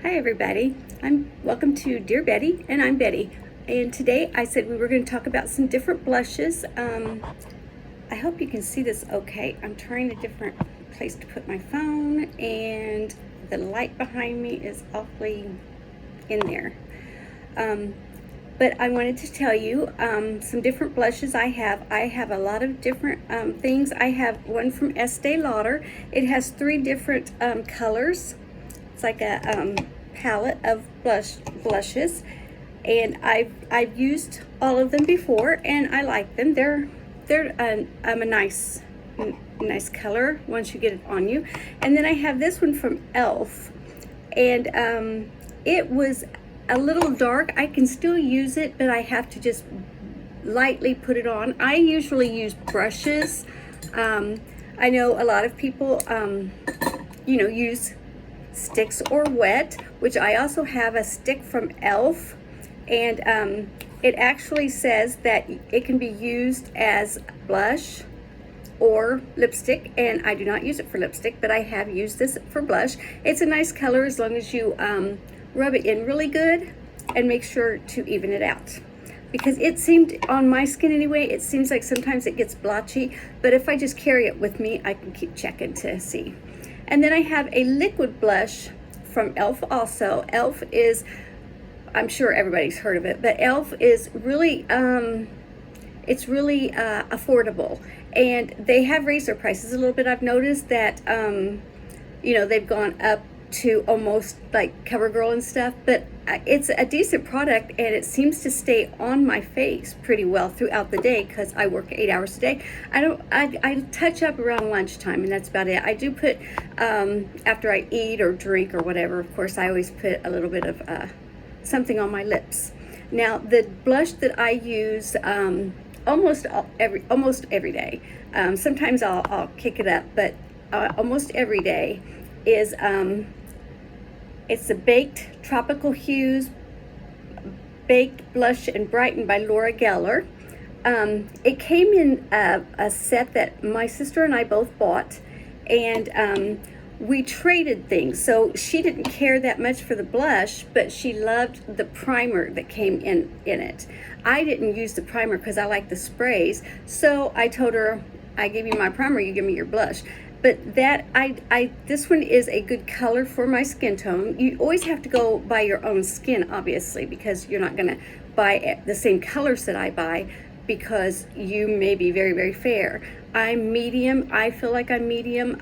Hi everybody, welcome to Dear Betty, and I'm Betty. And today I said we were going to talk about some different blushes. I hope you can see this okay. I'm trying a different place to put my phone, and the light behind me is awfully in there. But I wanted to tell you some different blushes I have. I have a lot of different things. I have one from Estee Lauder. It has 3 different colors. It's like a palette of blushes, and I've used all of them before, and I like them. They're a nice color once you get it on you. And then I have this one from Elf, and it was a little dark. I can still use it, but I have to just lightly put it on. I usually use brushes. I know a lot of people use sticks or wet, which I also have a stick from Elf, and it actually says that it can be used as blush or lipstick, and I do not use it for lipstick, but I have used this for blush. It's a nice color as long as you rub it in really good and make sure to even it out, because it seemed on my skin anyway, it seems like sometimes it gets blotchy, but if I just carry it with me, I can keep checking to see. And then I have a liquid blush from Elf also. Elf is, I'm sure everybody's heard of it, but Elf is really, it's really affordable. And they have raised their prices a little bit. I've noticed that, they've gone up to almost like CoverGirl and stuff, but it's a decent product, and it seems to stay on my face pretty well throughout the day because I work 8 hours a day. I touch up around lunchtime, and that's about it. I do put after I eat or drink or whatever, of course, I always put a little bit of something on my lips. Now the blush that I use almost every day, sometimes I'll kick it up, but almost every day is it's the Baked Tropical Hues Baked Blush and Brighten by Laura Geller. It came in a set that my sister and I both bought, and we traded things. So she didn't care that much for the blush, but she loved the primer that came in it. I didn't use the primer because I like the sprays, so I told her, I give you my primer, you give me your blush. But that this one is a good color for my skin tone. You always have to go by your own skin, obviously, because you're not going to buy the same colors that I buy, because you may be very, very fair. I'm medium. I feel like I'm medium.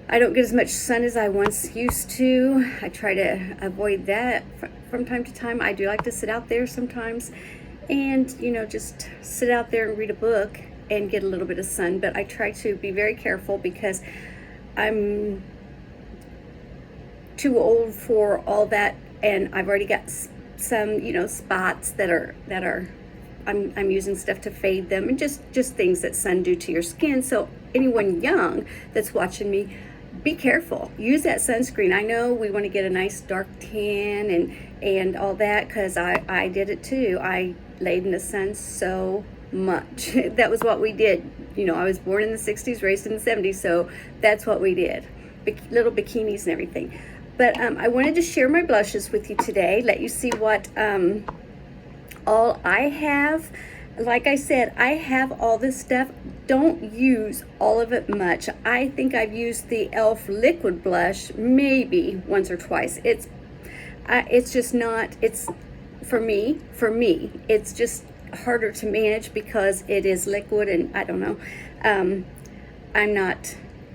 I don't get as much sun as I once used to. I try to avoid that from time to time. I do like to sit out there sometimes and, just sit out there and read a book and get a little bit of sun, but I try to be very careful because I'm too old for all that, and I've already got some spots that are I'm using stuff to fade them, and just things that sun do to your skin. So anyone young that's watching me, be careful. Use that sunscreen. I know we want to get a nice dark tan and all that, because I did it too. I laid in the sun so much. That was what we did. I was born in the 60s, raised in the 70s, so that's what we did. Little bikinis and everything. But I wanted to share my blushes with you today, let you see what all I have. Like I said, I have all this stuff. Don't use all of it much. I think I've used the Elf liquid blush maybe once or twice. It's just not, it's for me, it's just harder to manage because it is liquid, and I don't know.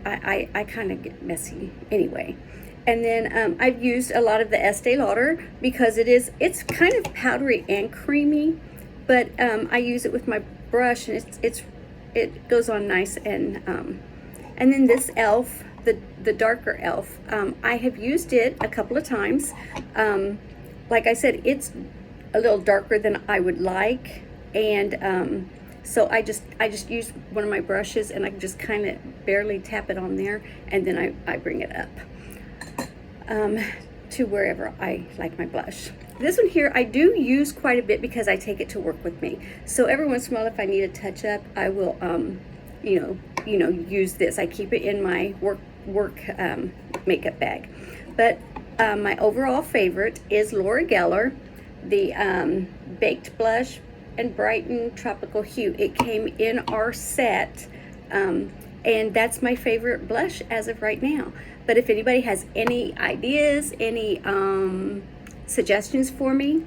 I kind of get messy anyway. And then I've used a lot of the Estee Lauder because it's kind of powdery and creamy, but I use it with my brush, and it goes on nice. And then this Elf, the darker Elf, I have used it a couple of times. Like I said, it's a little darker than I would like, and so I just use one of my brushes, and I just kind of barely tap it on there, and then I bring it up to wherever I like my blush. This one here I do use quite a bit because I take it to work with me. So every once in a while, if I need a touch up, I will use this. I keep it in my work makeup bag. But My overall favorite is Laura Geller, the Baked Blush and Brighten Tropical Hue. It came in our set, and that's my favorite blush as of right now. But if anybody has any ideas, any suggestions for me,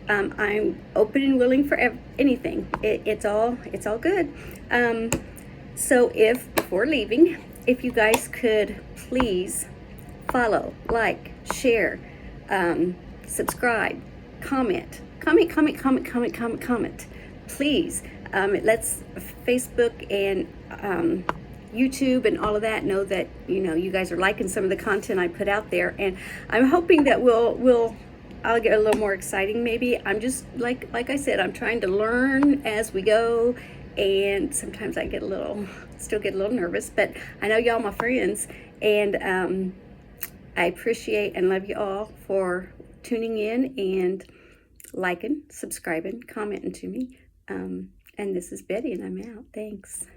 I'm open and willing for anything. It's all good. So before leaving, if you guys could please follow, like, share, subscribe, comment, please. It lets Facebook and YouTube and all of that know that you guys are liking some of the content I put out there, and I'm hoping that I'll get a little more exciting maybe. I'm just like I said, I'm trying to learn as we go, and sometimes I still get a little nervous, but I know y'all my friends, and I appreciate and love you all for tuning in and liking, subscribing, commenting to me. And this is Betty, and I'm out. Thanks.